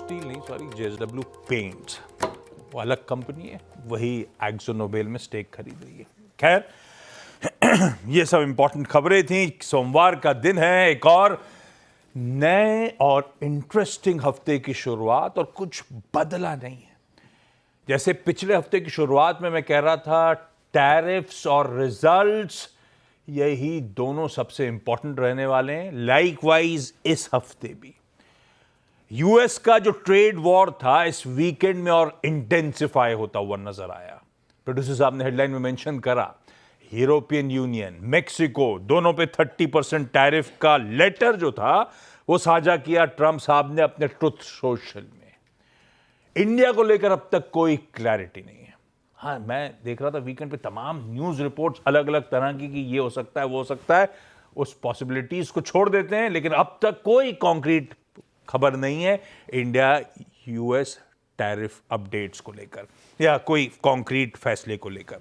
Steel नहीं, sorry, JSW paints, वो अलग कंपनी है, वही एक्जो नोबेल में स्टेक खरीद रही है। खैर, ये सब इंपॉर्टेंट खबरें थी। सोमवार का दिन है, एक और नए और इंटरेस्टिंग हफ्ते की शुरुआत, और कुछ बदला नहीं है। जैसे पिछले हफ्ते की शुरुआत में मैं कह रहा था टैरिफ्स और रिजल्ट्स, यही दोनों सबसे इंपॉर्टेंट रहने वाले हैं। लाइकवाइज इस हफ्ते भी यूएस का जो ट्रेड वॉर था इस वीकेंड में और इंटेंसिफाई होता हुआ नजर आया। प्रोड्यूसर साहब ने हेडलाइन में मेंशन करा, यूरोपियन यूनियन, मेक्सिको, दोनों पे 30% टैरिफ का लेटर जो था वो साझा किया ट्रंप साहब ने अपने ट्रुथ सोशल में। इंडिया को लेकर अब तक कोई क्लैरिटी नहीं है। हाँ, मैं देख रहा था वीकेंड पे तमाम न्यूज रिपोर्ट्स अलग अलग तरह की कि ये हो सकता है, वो हो सकता है, उस पॉसिबिलिटीज को छोड़ देते हैं, लेकिन अब तक कोई कॉन्क्रीट खबर नहीं है इंडिया यूएस टैरिफ अपडेट्स को लेकर या कोई कॉन्क्रीट फैसले को लेकर।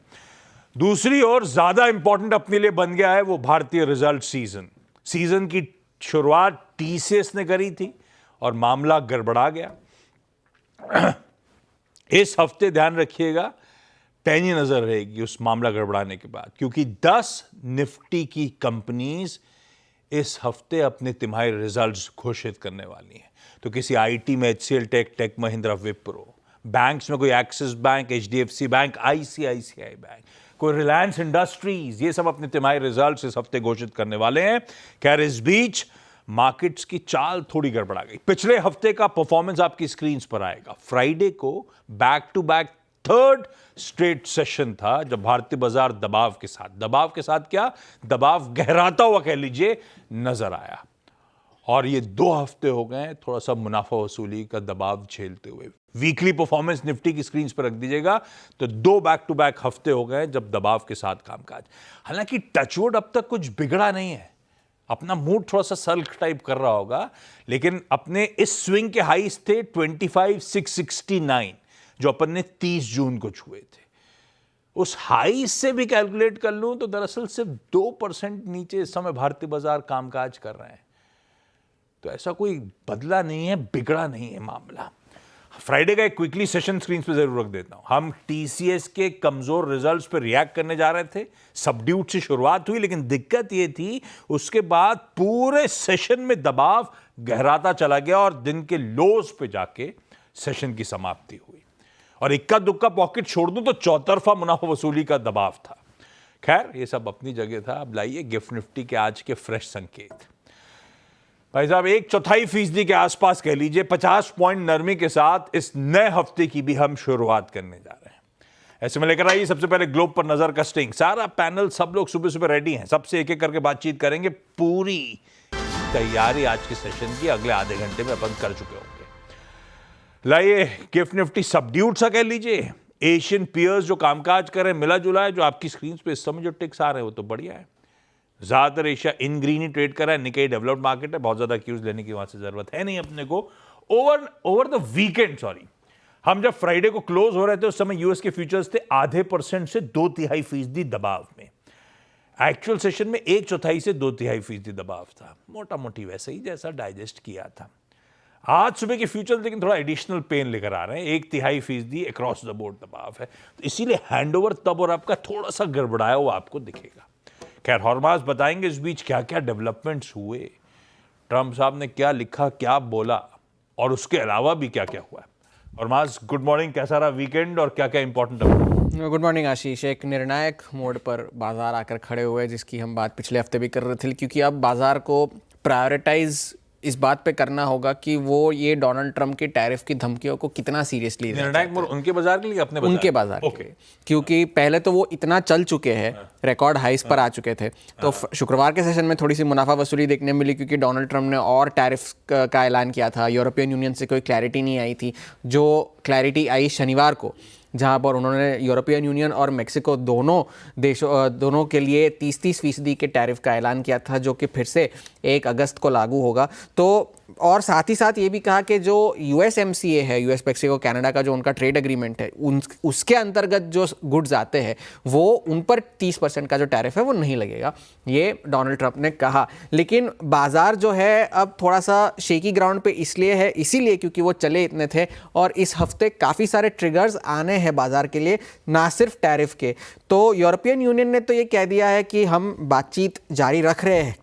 दूसरी ओर ज्यादा इंपॉर्टेंट अपने लिए बन गया है वो भारतीय रिजल्ट सीजन की शुरुआत टीसीएस ने करी थी और मामला गड़बड़ा गया। इस हफ्ते ध्यान रखिएगा, पैनी नजर रहेगी उस मामला गड़बड़ाने के बाद, क्योंकि 10 निफ्टी की कंपनीज इस हफ्ते अपने तिमाही रिजल्ट्स घोषित करने वाली हैं। तो किसी आईटी में HCL Tech Mahindra, Wipro, banks में कोई Axis bank, HDFC bank, ICICI bank, कोई रिलायंस इंडस्ट्रीज, ये सब अपने तिमाही रिजल्ट्स इस हफ्ते घोषित करने वाले हैं। खैर, इस बीच मार्केट्स की चाल थोड़ी गड़बड़ा गई। पिछले हफ्ते का परफॉर्मेंस आपकी स्क्रीन पर आएगा। फ्राइडे को back to back third straight session था जब भारतीय बाजार दबाव के साथ क्या, दबाव गहराता हुआ कह लीजिए नजर आया। और ये 2 हफ्ते हो गए थोड़ा सा मुनाफा वसूली का दबाव झेलते हुए। वीकली परफॉर्मेंस निफ्टी की स्क्रीन पर रख दीजिएगा तो 2 बैक टू बैक हफ्ते हो गए जब दबाव के साथ कामकाज। हालांकि टचवुड अब तक कुछ बिगड़ा नहीं है, अपना मूड थोड़ा सा सल्क टाइप कर रहा होगा, लेकिन अपने इस स्विंग के हाईस थे 25,669 जो अपन ने 30 जून को छुए थे। उस हाई से भी कैलकुलेट कर लूं तो दरअसल सिर्फ 2% नीचे इस समय भारतीय बाजार कामकाज कर रहे हैं। तो ऐसा कोई बदला नहीं है, बिगड़ा नहीं है मामला। फ्राइडे का एक क्विकली सेशन स्क्रीन पे जरूर रख देता हूं। हम टीसीएस के कमजोर रिजल्ट्स पे रिएक्ट करने जा रहे थे। सबड्यूट से शुरुआत हुई, लेकिन दिक्कत यह थी उसके बाद पूरे सेशन में दबाव गहराता चला गया और दिन के लोज पे जाके सेशन की समाप्ति हुई। और इक्का दुक्का पॉकेट छोड़ दूं तो चौतरफा मुनाफा वसूली का दबाव था। खैर, ये सब अपनी जगह था। अब लाइए गिफ्ट निफ्टी के आज के फ्रेश संकेत। भाई साहब, 1/4% के आसपास कह लीजिए, 50 पॉइंट नरमी के साथ इस नए हफ्ते की भी हम शुरुआत करने जा रहे हैं। ऐसे में लेकर आइए सबसे पहले ग्लोब पर नजर कस्टिंग। सारा पैनल, सब लोग सुबह सुबह रेडी हैं, सबसे एक एक करके बातचीत करेंगे। पूरी तैयारी आज के सेशन की अगले आधे घंटे में अपन कर चुके होंगे। लाइए, गिफ्ट निफ्टी सबड्यूट सा कह लीजिए। एशियन पीयर्स जो कामकाज कर रहे हैं मिला जुला है, जो आपकी स्क्रीन पे इस समय जो टिक्स आ रहे हैं वो तो बढ़िया है। ज्यादातर एशिया इन ग्रीन ही ट्रेड कर रहा है। निकेई डेवलप्ड मार्केट है, बहुत ज्यादा क्यूज लेने की वहां से जरूरत है नहीं अपने को। ओवर द वीकेंड, सॉरी, हम जब फ्राइडे को क्लोज हो रहे थे उस समय यूएस के फ्यूचर्स थे 0.5% से 2/3% दबाव में। एक्चुअल सेशन में 1/4 से 2/3% दबाव था। मोटा मोटी वैसे ही जैसा डाइजेस्ट किया था। आज सुबह के फ्यूचर्स लेकिन थोड़ा एडिशनल पेन लेकर आ रहे हैं। 1/3% अक्रॉस द बोर्ड दबाव है, तो इसीलिए हैंडओवर तब और आपका थोड़ा सा गड़बड़ाया हुआ आपको दिखेगा। खैर, हॉर्मास बताएंगे इस बीच क्या क्या डेवलपमेंट्स हुए, ट्रंप साहब ने क्या लिखा, क्या बोला, और उसके अलावा भी क्या क्या हुआ है। हॉर्मास, गुड मॉर्निंग, कैसा रहा वीकेंड और क्या क्या इंपॉर्टेंट है? गुड मॉर्निंग आशीष। एक निर्णायक मोड पर बाजार आकर खड़े हुए, जिसकी हम बात पिछले हफ्ते भी कर रहे थे, क्योंकि अब बाजार को प्रायोरिटाइज इस बात पे करना होगा कि वो ये डोनाल्ड ट्रंप की टैरिफ की धमकियों को कितना सीरियसली ले रहे हैं। उनके बाजार के लिए, अपने बाजार? उनके बाजार के लिए, क्योंकि पहले तो वो इतना चल चुके हैं, रिकॉर्ड हाइस पर आ चुके थे। तो शुक्रवार के सेशन में थोड़ी सी मुनाफा वसूली देखने मिली, क्योंकि डोनाल्ड ट्रंप ने और टैरिफ का ऐलान किया था। यूरोपियन यूनियन से कोई क्लैरिटी नहीं आई थी। जो क्लैरिटी आई शनिवार को, जहां पर उन्होंने यूरोपियन यूनियन और मेक्सिको दोनों के लिए 30% के टैरिफ का ऐलान किया था, जो कि फिर से 1 अगस्त को लागू होगा। तो और साथ ही साथ ये भी कहा कि जो USMCA है, यूएस मेक्सिको कनाडा का जो उनका ट्रेड एग्रीमेंट है, उसके अंतर्गत जो गुड्स आते हैं वो उन पर 30% का जो टैरिफ है वो नहीं लगेगा, ये डोनाल्ड ट्रंप ने कहा। लेकिन बाजार जो है अब थोड़ा सा शेकी ग्राउंड पे इसीलिए क्योंकि वो चले इतने थे, और इस हफ्ते काफ़ी सारे ट्रिगर्स आने हैं बाजार के लिए, ना सिर्फ टैरिफ के। तो यूरोपियन यूनियन ने तो ये कह दिया है कि हम बातचीत जारी रख रहे हैं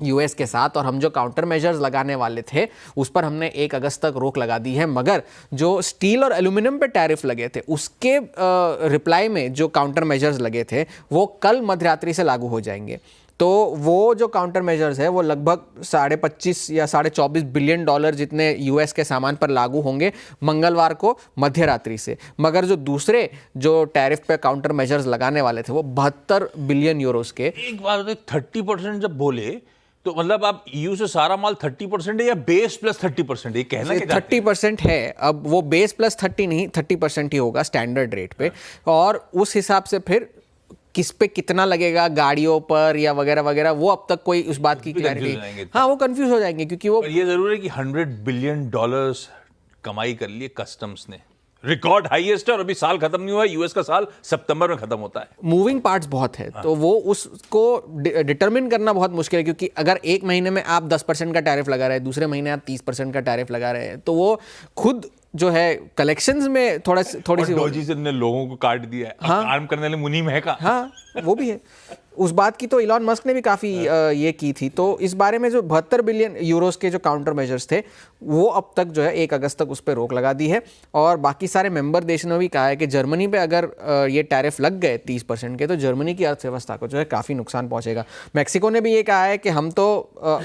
यूएस के साथ, और हम जो काउंटर मेजर्स लगाने वाले थे उस पर हमने 1 अगस्त तक रोक लगा दी है, मगर जो स्टील और एल्यूमिनियम पे टैरिफ लगे थे उसके रिप्लाई में जो काउंटर मेजर्स लगे थे वो कल मध्यरात्रि से लागू हो जाएंगे। तो वो जो काउंटर मेजर्स है वो लगभग 25.5 या $24 बिलियन जितने यूएस के सामान पर लागू होंगे मंगलवार को मध्यरात्रि से, मगर जो दूसरे जो टैरिफ पे काउंटर मेजर्स लगाने वाले थे वो 72 बिलियन यूरोस के। एक बात 30% जब बोले तो मतलब आप ईयू से सारा माल 30% है या बेस प्लस 30%? ये कहना क्या 30% है, अब वो बेस प्लस 30 नहीं 30% ही होगा स्टैंडर्ड रेट पे, और उस हिसाब से फिर किस पे कितना लगेगा गाड़ियों पर या वगैरह वगैरह, वो अब तक कोई उस बात की क्लैरिटी, हाँ वो कंफ्यूज हो जाएंगे क्योंकि वो ये जरूर है कि $100 बिलियन कमाई कर लिए कस्टम्स ने, रिकॉर्ड हाईएस्ट है, और अभी साल खत्म नहीं हुआ है, यूएस का साल सितंबर में खत्म होता है। मूविंग पार्ट्स बहुत है, तो वो उसको डिटरमिन करना बहुत मुश्किल है, क्योंकि अगर एक महीने में आप 10% का टैरिफ लगा रहे हैं, दूसरे महीने आप 30% का टैरिफ लगा रहे हैं, तो वो खुद जो है कलेक्शंस में थोड़ी सी डोजी से ने लोगों को काट दिया है, हाँ, काम करने वाले मुनीम है का, हाँ वो भी है। उस बात की तो इलॉन मस्क ने भी काफ़ी ये की थी। तो इस बारे में जो 72 बिलियन यूरोस के जो काउंटर मेजर्स थे वो अब तक जो है 1 अगस्त तक उस पर रोक लगा दी है, और बाकी सारे मेंबर देशों ने भी कहा है कि जर्मनी पे अगर ये टैरिफ लग गए 30% के तो जर्मनी की अर्थव्यवस्था को जो है काफ़ी नुकसान पहुंचेगा। मैक्सिको ने भी ये कहा है कि हम तो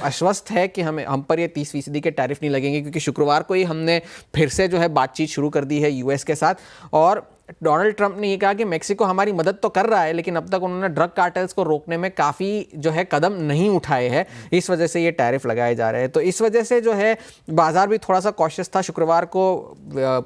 आश्वस्त है कि हम पर ये 30% के टैरिफ नहीं लगेंगे, क्योंकि शुक्रवार को ही हमने फिर से जो है बातचीत शुरू कर दी है यूएस के साथ। और डोनाल्ड ट्रंप ने ये कहा कि मेक्सिको हमारी मदद तो कर रहा है, लेकिन अब तक उन्होंने ड्रग कार्टेल्स को रोकने में काफ़ी जो है कदम नहीं उठाए हैं, इस वजह से ये टैरिफ लगाए जा रहे हैं। तो इस वजह से जो है बाजार भी थोड़ा सा कॉशियस था। शुक्रवार को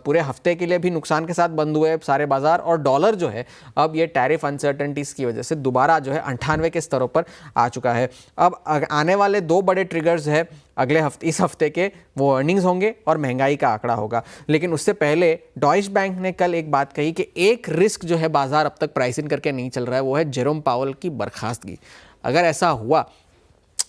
पूरे हफ्ते के लिए भी नुकसान के साथ बंद हुए सारे बाजार, और डॉलर जो है अब ये टैरिफ अनसर्टेनिटीज़ की वजह से दोबारा जो है 98 के स्तरों पर आ चुका है। अब आने वाले 2 बड़े ट्रिगर्स है अगले हफ्ते, इस हफ्ते के, वो अर्निंग्स होंगे और महंगाई का आंकड़ा होगा। लेकिन उससे पहले डॉइच बैंक ने कल एक बात कही कि एक रिस्क जो है बाजार अब तक प्राइस इन करके नहीं चल रहा है, वो है जेरोम पावल की बर्खास्तगी। अगर ऐसा हुआ,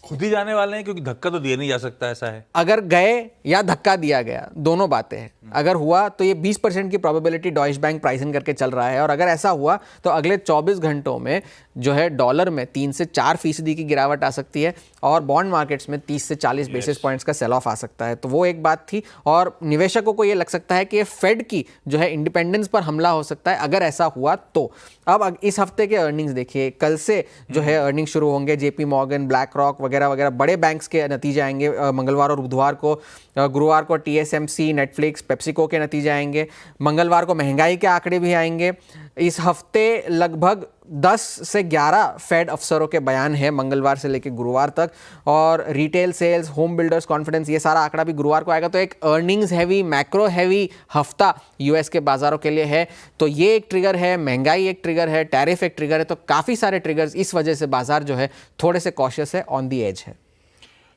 खुद ही जाने वाले हैं, क्योंकि धक्का तो दिया नहीं जा सकता, ऐसा है। अगर गए या धक्का दिया गया, दोनों बातें हैं। अगर हुआ तो ये 20% की probability Deutsche bank price in करके चल रहा है, और अगर ऐसा हुआ तो अगले 24 घंटों में जो है डॉलर में 3 से 4% की गिरावट आ सकती है, और बॉन्ड मार्केट्स में 30 से 40 बेसिस पॉइंट्स का सेल ऑफ आ सकता है। तो वो एक बात थी, और निवेशकों को ये लग सकता है कि ये फेड की जो है इंडिपेंडेंस पर हमला हो सकता है अगर ऐसा हुआ तो। अब इस हफ्ते के अर्निंग्स देखिए, कल से जो है अर्निंग्स शुरू होंगे। जेपी मॉर्गन, ब्लैक रॉक वगैरह वगैरह बड़े बैंक्स के नतीजे आएंगे मंगलवार और बुधवार को। गुरुवार को TSMC, नेटफ्लिक्स, पेप्सिको के नतीजे आएंगे। मंगलवार को महंगाई के आंकड़े भी आएंगे। इस हफ्ते लगभग 10 से 11 फेड अफसरों के बयान है मंगलवार से लेकर गुरुवार तक, और retail sales, home builders confidence, ये सारा आंकड़ा भी गुरुवार को आएगा। तो एक अर्निंग्स हैवी, मैक्रो हैवी हफ्ता यूएस के बाजारों के लिए है। तो ये एक ट्रिगर है, महंगाई एक ट्रिगर है, टैरिफ एक ट्रिगर है। तो काफ़ी सारे ट्रिगर्स, इस वजह से बाजार जो है थोड़े से कॉशियस है, ऑन दी एज है।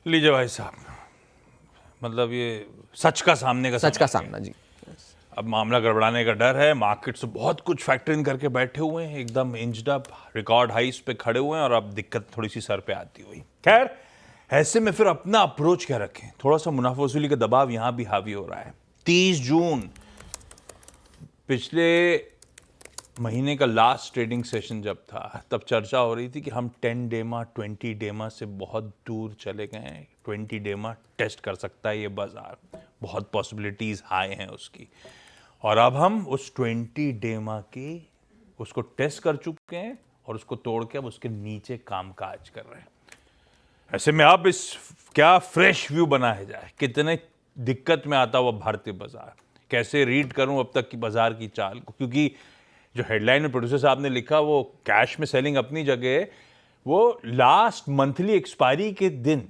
लीजिए भाई साहब, मतलब ये सच का सामना जी। अब मामला गड़बड़ाने का डर है, मार्केट से बहुत कुछ फैक्टर इन करके बैठे हुए हैं, एकदम इंच्ड अप, रिकॉर्ड हाइस पे खड़े हुए हैं, और अब दिक्कत थोड़ी सी सर पे आती हुई। खैर, ऐसे में फिर अपना अप्रोच क्या रखें? थोड़ा सा मुनाफा वसूली का दबाव यहां भी हावी हो रहा है। 30 जून पिछले महीने का लास्ट ट्रेडिंग सेशन जब था, तब चर्चा हो रही थी कि हम 10 डेमा 20 डेमा से बहुत दूर चले गए हैं। 20 डेमा टेस्ट कर सकता है ये बाजार, बहुत पॉसिबिलिटीज हाई हैं उसकी, और अब हम उस 20 डेमा की उसको टेस्ट कर चुके हैं, और उसको तोड़ के अब उसके नीचे कामकाज कर रहे हैं। ऐसे में अब इस क्या फ्रेश व्यू बनाया जाए, कितने दिक्कत में आता हुआ भारतीय बाजार, कैसे रीड करूं अब तक की बाजार की चाल को, क्योंकि जो हेडलाइन में प्रोड्यूसर साहब ने लिखा वो कैश में सेलिंग अपनी जगह, वो लास्ट मंथली एक्सपायरी के दिन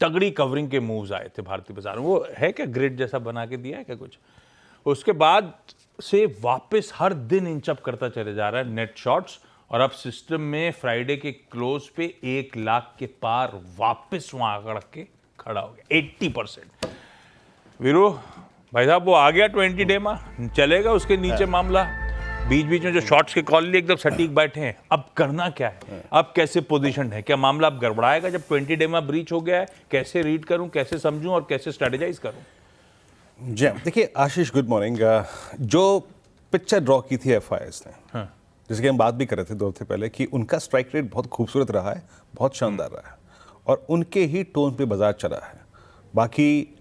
तगड़ी कवरिंग के मूव्स आए थे भारतीय बाजार में। वो है क्या ग्रिड जैसा बना के दिया है क्या कुछ, उसके बाद से वापस हर दिन इंचअप करता चले जा रहा है नेट शॉर्ट्स, और अब सिस्टम में फ्राइडे के क्लोज पे 1 लाख के पार वापस वहां आकर के खड़ा हो गया 80%। वीरू भाई साहब वो आ गया 20 डे में, चलेगा उसके नीचे मामला? बीच बीच में जो शॉट्स के कॉल लिए एकदम सटीक बैठे हैं, अब करना क्या है? अब कैसे पोजीशन है? क्या मामला अब गड़बड़ाएगा जब 20 डे में ब्रीच हो गया है? कैसे रीड करूं, कैसे समझूं और कैसे स्ट्रेटेजाइज करूं? जी देखिए आशीष, गुड मॉर्निंग। जो पिक्चर ड्रॉ की थी एफआईएस ने, जैसे कि हम बात भी कर रहे थे 2 हफ्ते पहले कि उनका स्ट्राइक रेट बहुत खूबसूरत रहा है, बहुत शानदार रहा है और उनके ही टोन पे बाजार चला है। बाकी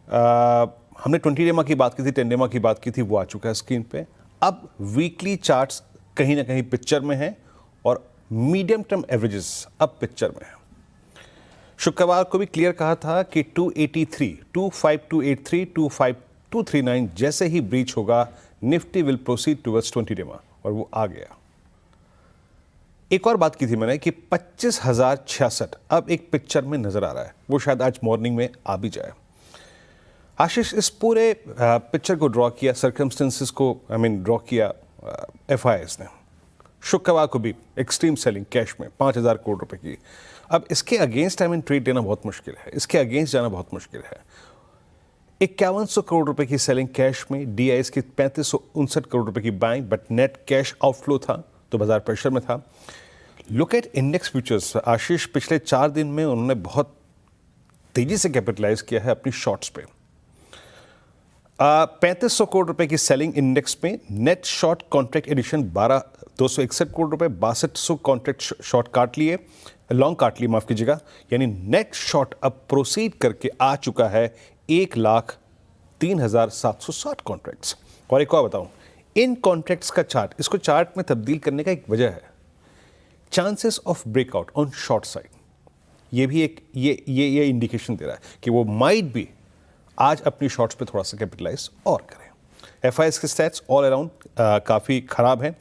हमने 20 डेमा की बात की थी, 10 डेमा की बात की थी, वो आ चुका है स्क्रीन पे। अब वीकली चार्ट्स कहीं ना कहीं पिक्चर में हैं और मीडियम टर्म एवरेजेस अब पिक्चर में हैं। शुक्रवार को भी क्लियर कहा था कि 283, 25283, 25239 जैसे ही ब्रीच होगा निफ्टी विल प्रोसीड टुवर्ड्स 20 डेमा, और वो आ गया। एक और बात की थी मैंने कि 25,066 अब एक पिक्चर में नजर आ रहा है, वो शायद आज मॉर्निंग में आ भी जाए। आशीष, इस पूरे पिक्चर को ड्रॉ किया, सर्कमस्टेंसेस को ड्रॉ किया एफआईएस ने। शुक्रवार को भी एक्सट्रीम सेलिंग कैश में 5,000 करोड़ रुपए की। अब इसके अगेंस्ट ट्रेड देना बहुत मुश्किल है, इसके अगेंस्ट जाना बहुत मुश्किल है। 5100 करोड़ रुपए की सेलिंग कैश में, डीआईएस की 3559 करोड़ रुपए की buying, but net cash outflow था तो बाजार प्रेशर में था। लुक एट इंडेक्स फ्यूचर्स आशीष, पिछले 4 दिन में उन्होंने बहुत तेजी से कैपिटलाइज किया है अपनी शॉर्ट्स पे। 3500 करोड़ रुपए की सेलिंग इंडेक्स में, net short contract addition 261 crore रुपए, 6200 कॉन्ट्रैक्ट शॉर्ट काट लिए, लॉन्ग काट लिए माफ कीजिएगा, यानी नेट शॉर्ट अब प्रोसीड करके आ चुका है 1,03,760 कॉन्ट्रैक्ट्स। और एक और बताऊं, इन कॉन्ट्रैक्ट्स का चार्ट, इसको चार्ट में तब्दील करने का एक वजह है, chances of breakout on short side. ये भी एक ये इंडिकेशन दे रहा है कि वो माइट भी आज अपनी शॉर्ट्स पे थोड़ा सा कैपिटलाइज और करें। एफआईएस के स्टैट्स ऑल अराउंड काफ़ी ख़राब हैं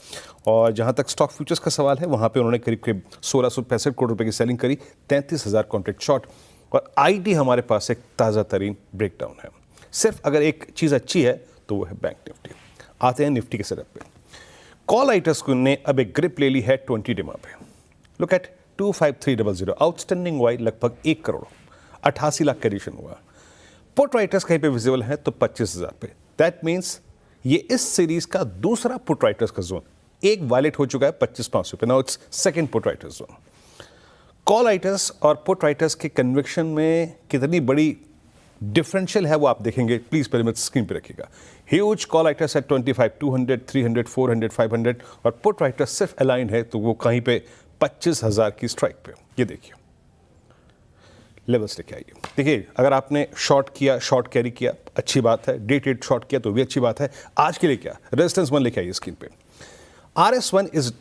और जहाँ तक स्टॉक फ्यूचर्स का सवाल है वहाँ पे उन्होंने करीब 1665 करोड़ रुपए की सेलिंग करी, 33,000 कॉन्ट्रैक्ट शॉर्ट। और आईटी हमारे पास एक ताज़ा तरीन ब्रेकडाउन है। सिर्फ अगर एक चीज़ अच्छी है तो वो है बैंक निफ्टी। आते हैं निफ्टी के सेटअप पे। कॉल राइटर्स ने अब एक ग्रिप ले ली है 20 डेमा पे। लुक एट 25300, आउटस्टैंडिंग वाई लगभग 1 करोड़, 88 लाख का एडिशन हुआ। पुट राइटर्स कहीं पे विजिबल है तो 25,000 पे। दैट मीन्स ये इस सीरीज का दूसरा पुट राइटर्स का जोन, एक वायलेट हो चुका है 25,500 पे। Now it's second put writers zone. Call writers और पुट राइटर्स के कन्विक्शन में कितनी बड़ी डिफरेंशियल है वो आप देखेंगे, प्लीज पहले मैं स्क्रीन पे रखिएगा। ह्यूज कॉल राइटर्स है 25, 200, 300, 400, 500 और पुट राइटर्स सिर्फ अलाइन है तो वो कहीं पे 25,000 की स्ट्राइक पे। ये देखिए लेवल्स लेके आइए। देखिए अगर आपने शॉर्ट किया, शॉर्ट कैरी किया, अच्छी बात है। डे ट्रेड शॉर्ट किया तो भी अच्छी बात है। आज के लिए क्या रेजिस्टेंस 1 लेके आइए स्क्रीन पे। RS1 is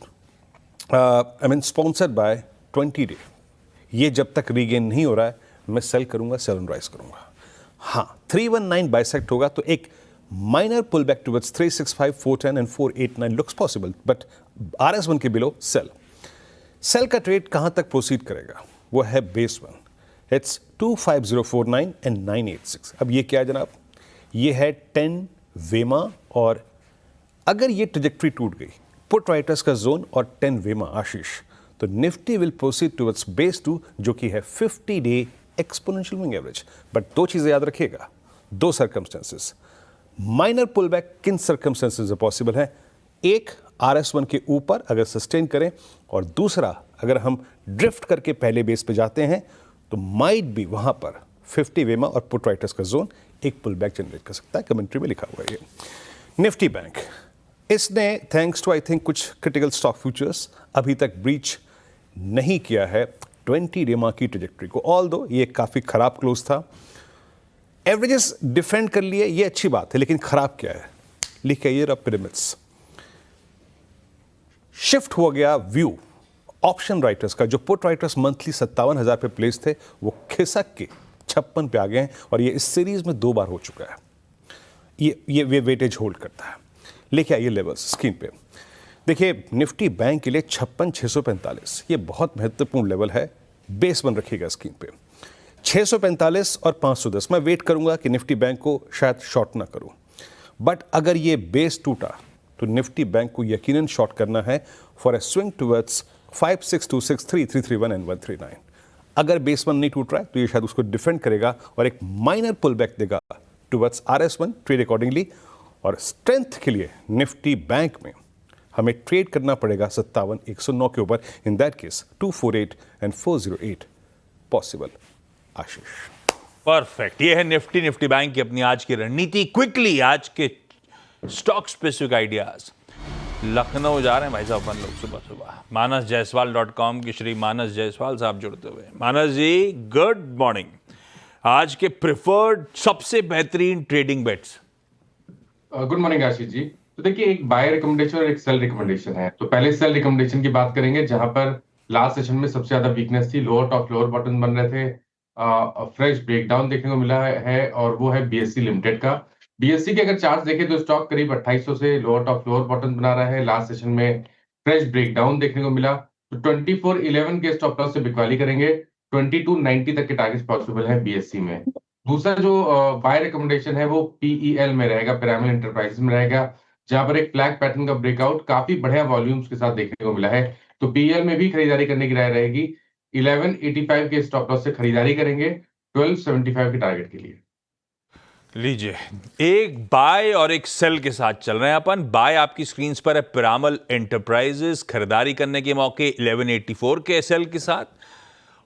sponsored by 20 day. ये जब तक रीगेन नहीं हो रहा है मैं सेल करूंगा, सेल एंड राइज करूंगा। हाँ 319 बाइसेक्ट होगा तो एक minor pull back towards 365, 410 and 489 looks possible, but RS1 के बिलो सेल। सेल का ट्रेड कहां तक प्रोसीड करेगा वो है बेस 1, इट्स 25049 एंड 986। अब ये क्या है जनाब, ये है 10 वेमा और अगर ये ट्रेजेक्ट्री टूट गई पुट राइटर्स का जोन और 10 वेमा आशीष, तो Nifty will proceed towards base 2 जो कि है 50 day exponential moving average. But 2 चीजें याद रखिएगा, 2 सर्कमस्टेंसेस। माइनर पुल बैक किन सर्कमस्टेंसेस पॉसिबल है, एक RS1 के ऊपर अगर सस्टेन करें और दूसरा अगर हम ड्रिफ्ट करके पहले बेस पे जाते हैं तो माइट भी वहां पर 50 वेमा और पुट राइटर्स का जोन एक पुल बैक जनरेट कर सकता है। कमेंट्री में लिखा हुआ है। निफ्टी बैंक, इसने थैंक्स टू आई थिंक कुछ क्रिटिकल स्टॉक फ्यूचर्स अभी तक ब्रीच नहीं किया है 20 डेमा की ट्रेजेक्ट्री को, ऑल्दो ये काफी खराब क्लोज था। एवरेजेस डिफेंड कर लिए, ये अच्छी बात है, लेकिन खराब क्या है, लिख के ये पिरामिड्स शिफ्ट हो गया व्यू ऑप्शन राइटर्स का। जो पुट राइटर्स मंथली 57,000 पे प्लेस थे वो खिसक के 56 पे आ गए हैं और ये इस सीरीज में 2 बार हो चुका है। ये वेटेज होल्ड करता है। लेके आइए लेवल्स स्क्रीन पे। देखिए निफ्टी बैंक के लिए 56,645 ये बहुत महत्वपूर्ण लेवल है। बेस 1 रखिएगा स्क्रीन पे 645 और 510। मैं वेट करूंगा कि निफ्टी बैंक को शायद शॉर्ट ना करूं, बट अगर ये बेस टूटा तो निफ्टी बैंक को यकीनन शॉर्ट करना है for a swing towards 5626, 331 and 139। अगर बेस 1 नहीं टूट रहा है तो ये शायद उसको डिफेंड करेगा और एक माइनर पुल बैक देगा टुवर्ड्स RS1, ट्रेड अकॉर्डिंगली। और स्ट्रेंथ के लिए निफ्टी बैंक में हमें ट्रेड करना पड़ेगा 57,109 के ऊपर। In that case 248 and 408 possible. Ashish. Perfect, ये है निफ्टी बैंक की अपनी आज की रणनीति। क्विकली आज के स्टॉक स्पेसिफिक आइडियाज। लखनऊ जा रहे हैं भाई साहब अपन लोग सुबह सुबह। manasjaiswal.com की श्री मानस जायसवाल साहब जुड़ते हुए। मानस जी गुड मॉर्निंग। आज के प्रिफर्ड सबसे बेहतरीन trading bets. Good morning Ashish ji. तो देखिए, एक बाय रिकमेंडेशन और एक सेल रिकमेंडेशन है। तो पहले सेल रिकमेंडेशन की बात करेंगे, जहां पर लास्ट सेशन में सबसे ज्यादा वीकनेस थी, लोअर टॉप लोअर बॉटम बन रहे थे, फ्रेश ब्रेकडाउन देखने को मिला है और वो है BSE लिमिटेड का। BSE के अगर चार्ट देखें तो स्टॉक करीब 2800 से लोअर टॉप लोअर बॉटम बना रहा है। लास्ट सेशन में फ्रेश ब्रेकडाउन देखने को मिला। तो 2411 के स्टॉप लॉस से बिकवाली करेंगे। 2290 तक के टारगेट पॉसिबल है BSE में। दूसरा जो बाय रिकमेंडेशन है वो PEL में रहेगा, पिरामिड एंटरप्राइजेस में रहेगा, जहां पर एक फ्लैग पैटर्न का ब्रेकआउट काफी बढ़िया वॉल्यूम्स के साथ देखने को मिला है। तो PEL में भी खरीदारी करने की राय रहेगी। 1185 के स्टॉप लॉस से खरीदारी करेंगे 1275 के टारगेट के लिए। लीजिए, एक बाय और एक सेल के साथ चल रहे हैं अपन। बाय आपकी स्क्रीन पर है पिरामल एंटरप्राइजेस, खरीदारी करने के मौके 1184 के सेल के साथ,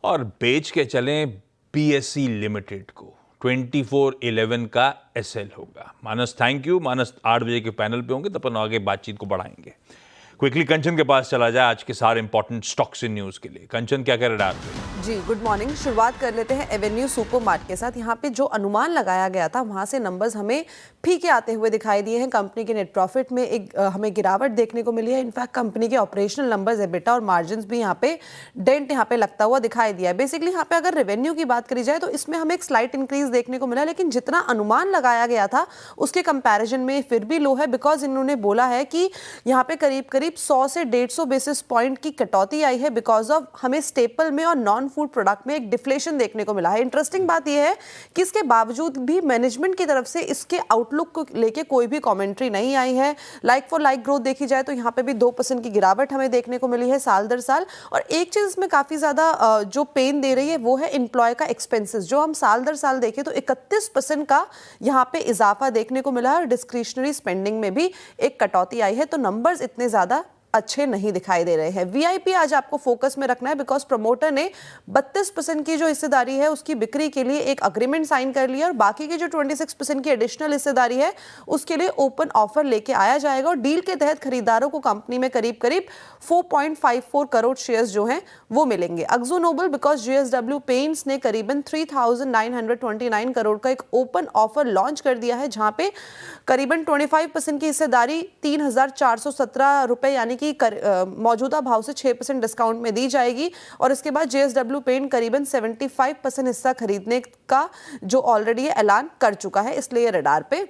और बेच के चलें BSE लिमिटेड को। 2411 का SL होगा। मानस थैंक यू। मानस 8 बजे के पैनल पे होंगे तो अपन आगे बातचीत को बढ़ाएंगे। क्विकली कंचन के पास चला जाए आज के सारे इंपॉर्टेंट स्टॉक्स इन न्यूज के लिए। कंचन क्या कह रहे हैं? जी गुड मॉर्निंग। शुरुआत कर लेते हैं एवेन्यू सुपरमार्ट के साथ। यहाँ पे जो अनुमान लगाया गया था वहाँ से नंबर्स हमें फीके आते हुए दिखाई दिए हैं। कंपनी के नेट प्रॉफिट में एक हमें गिरावट देखने को मिली है। इनफैक्ट कंपनी के ऑपरेशनल नंबर्स, एबिटा और मार्जिन्स भी यहाँ पे डेंट यहाँ पे लगता हुआ दिखाई दिया है। बेसिकली यहाँ पे अगर रेवेन्यू की बात करी जाए तो इसमें हमें एक स्लाइट इंक्रीज देखने को मिला, लेकिन जितना अनुमान लगाया गया था उसके कंपैरिजन में फिर भी लो है। बिकॉज इन्होंने बोला है कि यहाँ पे करीब करीब 100 से 150 बेसिस पॉइंट की कटौती आई है बिकॉज ऑफ हमें स्टेपल में और नॉन फूड प्रोडक्ट में एक डिफ्लेशन देखने को मिला है। इंटरेस्टिंग बात यह है कि इसके बावजूद भी मैनेजमेंट की तरफ से इसके आउटलुक को लेके कोई भी कमेंट्री नहीं आई है। लाइक फॉर लाइक ग्रोथ देखी जाए तो यहाँ पे भी 2% की गिरावट हमें देखने को मिली है साल दर साल। और एक चीज इसमें काफी ज्यादा जो पेन दे रही है वो है एम्प्लॉय का एक्सपेंसेस, जो हम साल दर साल देखें तो 31% का यहाँ पे इजाफा देखने को मिला है और डिस्क्रिशनरी स्पेंडिंग में भी एक कटौती आई है। तो नंबर्स इतने ज्यादा अच्छे नहीं दिखाई दे रहे हैं। VIP आज आपको फोकस में रखना है बिकॉज प्रमोटर ने 32% की जो हिस्सेदारी है उसकी बिक्री के लिए एक अग्रीमेंट साइन कर लिया और बाकी की जो 26% की एडिशनल हिस्सेदारी है उसके लिए ओपन ऑफर लेके आया जाएगा। और डील के तहत खरीदारों को कंपनी में करीब करीब 4.54 करोड़ शेयर्स जो हैं वो मिलेंगे। Akzo Nobel because JSW paints ने करीबन 3,929 करोड़ का एक ओपन ऑफर लॉन्च कर दिया है, जहां पे करीबन 25% की हिस्सेदारी 3,417 रुपए यानी कि मौजूदा भाव से 6% डिस्काउंट में दी जाएगी। और इसके बाद JSW पेंट करीबन 75% हिस्सा खरीदने का जो ऑलरेडी ऐलान कर चुका है, इसलिए रडार पे।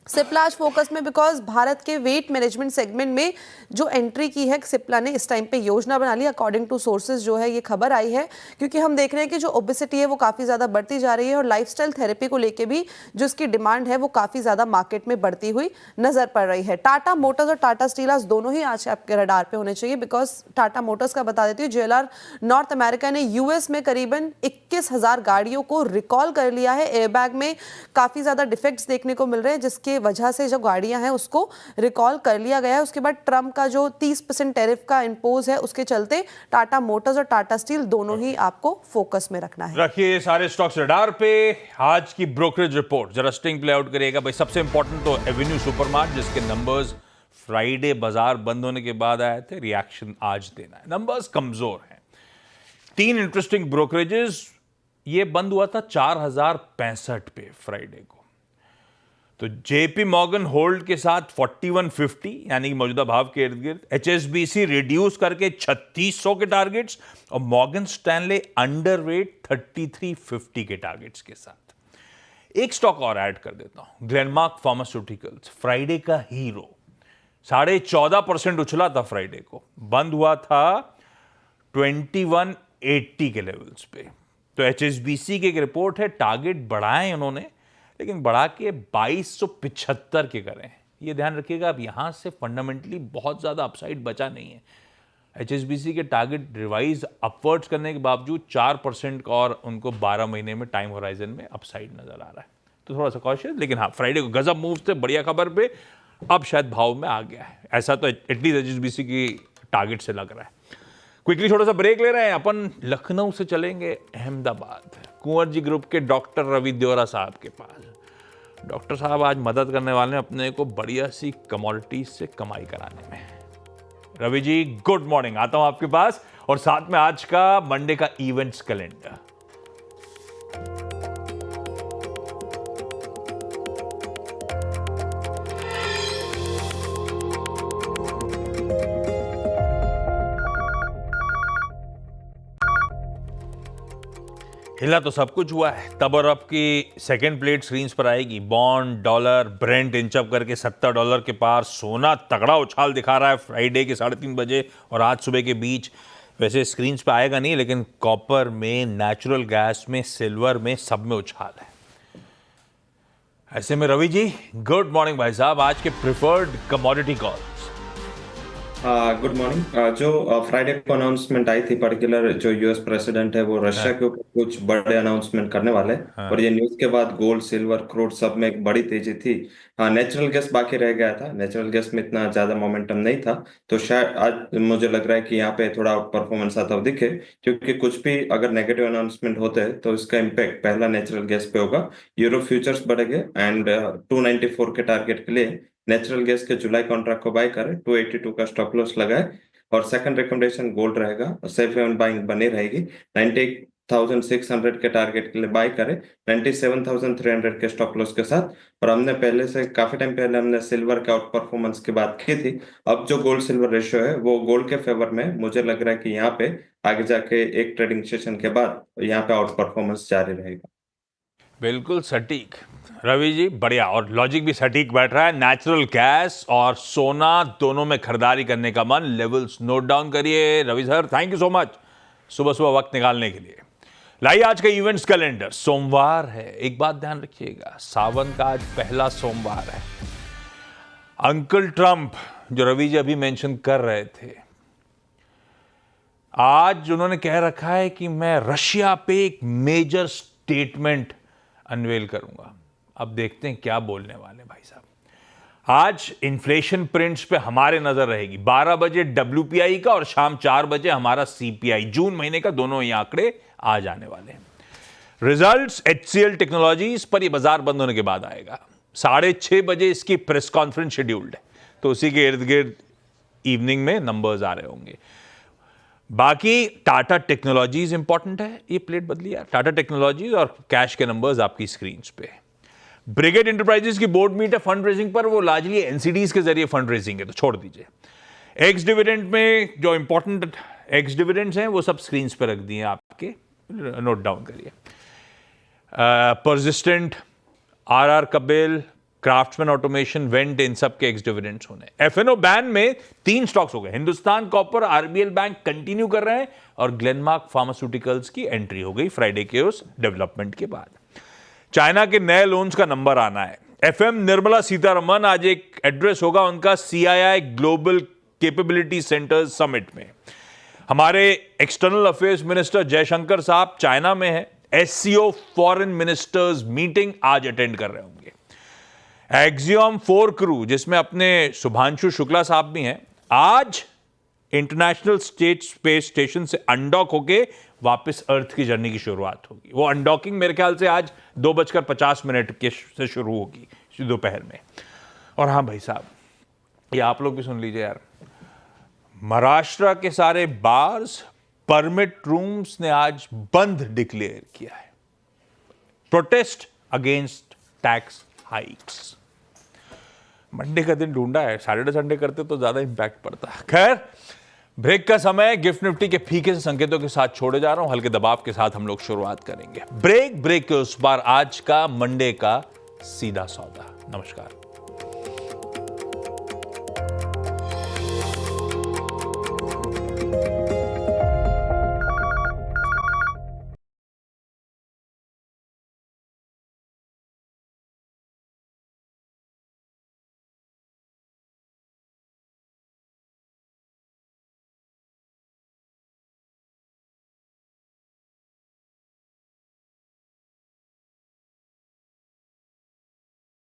सिप्ला आज फोकस में बिकॉज भारत के वेट मैनेजमेंट सेगमेंट में जो एंट्री की है सिप्ला ने इस टाइम पे योजना बना ली। अकॉर्डिंग टू सोर्सेज जो है ये खबर आई है, क्योंकि हम देख रहे हैं कि जो ओबेसिटी है वो काफ़ी ज़्यादा बढ़ती जा रही है और लाइफस्टाइल थेरेपी को लेके भी जो इसकी डिमांड है वो काफ़ी ज़्यादा मार्केट में बढ़ती हुई नजर पड़ रही है। टाटा मोटर्स और टाटा स्टील आज दोनों ही आज आपके रडार पे होने चाहिए बिकॉज टाटा मोटर्स का बता देती हूँ, JLR नॉर्थ अमेरिका ने US में करीबन 21,000 गाड़ियों को रिकॉल कर लिया है। एयरबैग में काफ़ी ज़्यादा डिफेक्ट्स देखने को मिल रहे हैं जिसके वजह से जो गाड़ियां हैं उसको रिकॉल कर लिया गया है। उसके बाद ट्रम्प का जो 30% टैरिफ का इंपोज है उसके चलते टाटा मोटर्स और टाटा स्टील दोनों ही आपको फोकस में रखना है। रखिए सारे स्टॉक्स रडार पे। आज की ब्रोकरेज रिपोर्ट जरा स्टिंग प्ले आउट करिएगा भाई। सबसे इंपॉर्टेंट तो एवेन्यू सुपरमार्ट, जिसके नंबर्स फ्राइडे बाजार बंद होने के बाद आए थे, रिएक्शन आज देना है। नंबर्स कमजोर हैं। 3 इंटरेस्टिंग ब्रोकरेजेस, ये बंद हुआ था 4065 पे फ्राइडे को। तो JP मॉर्गन होल्ड के साथ 4150 यानी कि मौजूदा भाव के इर्द गिर्द, HSBC रिड्यूस करके 3600 के टारगेट्स और मॉर्गन स्टैनले अंडरवेट 3350 के टारगेट्स के साथ। एक स्टॉक और ऐड कर देता हूं, ग्लेनमार्क फार्मास्यूटिकल्स, फ्राइडे का हीरो। 14.5% उछला था फ्राइडे को, बंद हुआ था 2180 के लेवल्स पे। तो HSBC की एक रिपोर्ट है, टारगेट बढ़ाए उन्होंने लेकिन बढ़ा के 2275 के करें। ये ध्यान रखिएगा, अब यहां से फंडामेंटली बहुत ज्यादा अपसाइड बचा नहीं है। HSBC के टारगेट रिवाइज अपवर्ड्स करने के बावजूद 4% का और उनको 12 महीने में टाइम होराइजन में अपसाइड नजर आ रहा है, तो थोड़ा सा कॉशियस। लेकिन हाँ, फ्राइडे को गजब मूव्स थे, बढ़िया खबर पे अब शायद भाव में आ गया है, ऐसा तो एटलीस्ट HSBC की टारगेट से लग रहा है। क्विकली छोटा सा ब्रेक ले रहे हैं, अपन लखनऊ से चलेंगे अहमदाबाद, कुंवर जी ग्रुप के डॉक्टर रवि देओरा साहब के पास। डॉक्टर साहब आज मदद करने वाले हैं अपने को बढ़िया सी कमोडिटीज से कमाई कराने में। रवि जी गुड मॉर्निंग, आता हूं आपके पास और साथ में आज का मंडे का इवेंट्स कैलेंडर। हिला तो सब कुछ हुआ है, तब और अब की सेकंड प्लेट स्क्रीन्स पर आएगी। बॉन्ड, डॉलर, ब्रेंट इंचअप करके $70 के पार, सोना तगड़ा उछाल दिखा रहा है फ्राइडे के 3:30 बजे और आज सुबह के बीच। वैसे स्क्रीन्स पे आएगा नहीं, लेकिन कॉपर में, नेचुरल गैस में, सिल्वर में, सब में उछाल है। ऐसे में रवि जी गुड मॉर्निंग भाई साहब, आज के preferred commodity calls. Good morning. जो फ्राइडे को अनाउंसमेंट आई थी, पर्टिकुलर जो यूएस प्रेसिडेंट है वो रशिया के ऊपर कुछ बड़े अनाउंसमेंट करने वाले हैं और ये न्यूज के बाद गोल्ड, सिल्वर, क्रूड सब में एक बड़ी तेजी थी। हाँ, नेचुरल गैस बाकी रह गया था, नेचुरल गैस में इतना ज्यादा मोमेंटम नहीं था, तो शायद आज मुझे लग रहा है कि यहाँ पे थोड़ा परफॉर्मेंस आता हुआ दिखे, क्योंकि कुछ भी अगर नेगेटिव अनाउंसमेंट होते हैं तो इसका इम्पैक्ट पहला नेचुरल गैस पे होगा। यूरो फ्यूचर्स बढ़ेंगे एंड 294 के टारगेट के लिए नेचुरल गैस के जुलाई कॉन्ट्रैक्ट को बाय करें, 282 का स्टॉप लॉस लगाए और सेकंड रिकमेंडेशन गोल्ड रहेगा, सेफ हेवन बाइंग बनी रहेगी। 98,600 के टारगेट के लिए बाय करें, 97,300 के स्टॉप लॉस के साथ। और हमने पहले से काफी टाइम पहले हमने सिल्वर के आउट परफॉर्मेंस की बात की थी, अब जो गोल्ड सिल्वर रेशियो है वो गोल्ड के फेवर में, मुझे लग रहा है कि यहाँ पे आगे जाके एक ट्रेडिंग सेशन के बाद यहाँ पे आउट परफॉर्मेंस जारी रहेगा। बिल्कुल सटीक रवि जी, बढ़िया, और लॉजिक भी सटीक बैठ रहा है। नेचुरल गैस और सोना दोनों में खरीदारी करने का मन, लेवल्स नोट डाउन करिए। Ravi sir thank you so much सुबह सुबह वक्त निकालने के लिए। लाइए आज का इवेंट्स कैलेंडर। सोमवार है, एक बात ध्यान रखिएगा, सावन का आज पहला सोमवार है। अंकल ट्रंप जो रवि जी अभी मेंशन कर रहे थे, आज उन्होंने कह रखा है कि मैं रशिया पे एक मेजर स्टेटमेंट अनवेल करूंगा। अब देखते हैं क्या बोलने वाले भाई साहब। आज इन्फ्लेशन प्रिंट्स पे हमारे नजर रहेगी। 12 बजे WPI का और शाम 4 बजे हमारा CPI, जून महीने का, दोनों ही आंकड़े आ जाने वाले हैं। रिजल्ट्स HCL टेक्नोलॉजीज पर ये बाजार बंद होने के बाद आएगा। 6:30 बजे इसकी प्रेस कॉन्फ्रेंस शेड्यूल्ड है, तो उसी के इर्द गिर्द इवनिंग में नंबर्स आ रहे होंगे। बाकी टाटा टेक्नोलॉजीज इंपॉर्टेंट है, ये प्लेट बदली है, टाटा टेक्नोलॉजीज और कैश के नंबर्स आपकी स्क्रीन पे। ब्रिगेड इंटरप्राइजेस की बोर्ड मीट है फंड रेजिंग पर, वो लार्जली NCDs के जरिए फंड रेजिंग है, तो छोड़ दीजिए। एक्स डिविडेंड में जो इंपॉर्टेंट एक्स डिविडेंड्स हैं वो सब स्क्रीन पे रख दिए आपके, नोट डाउन करिए। Persistent, RR Kapil, craftsman automation, Wendt, इन सब के एक्स डिविडेंड्स होने। FNO बैन में 3 स्टॉक्स हो गए, Hindustan copper, RBL bank continue कर रहे हैं और ग्लेनमार्क फार्मास्यूटिकल्स की एंट्री हो गई फ्राइडे के उस डेवलपमेंट के बाद। चाइना के नए लोन्स का नंबर आना है। FM निर्मला सीतारमन, आज एक एड्रेस होगा उनका CII global capability centres summit में। हमारे एक्सटर्नल अफेयर्स मिनिस्टर जयशंकर साहब चाइना में है, SCO फॉरेन मिनिस्टर्स मीटिंग आज अटेंड कर रहे होंगे। एक्सियम 4 क्रू, जिसमें अपने शुभांशु शुक्ला साहब भी हैं, आज इंटरनेशनल स्पेस स्टेशन से अनडॉक होके वापस अर्थ की जर्नी की शुरुआत होगी। वो अनडॉकिंग मेरे ख्याल से आज 2:50 के से शुरू होगी दोपहर में। और हाँ भाई साहब, ये आप लोग भी सुन लीजिए यार, महाराष्ट्र के सारे बार्स, परमिट रूम्स ने आज बंद डिक्लेयर किया है, protest against tax hikes. Monday का दिन ढूंढा है, सैटरडे संडे करते तो ज्यादा इंपैक्ट पड़ता है। खैर, ब्रेक का समय, गिफ्ट निफ्टी के फीके से संकेतों के साथ छोड़े जा रहा हूं, हल्के दबाव के साथ हम लोग शुरुआत करेंगे। ब्रेक के उस बार आज का मंडे का सीधा सौदा। नमस्कार।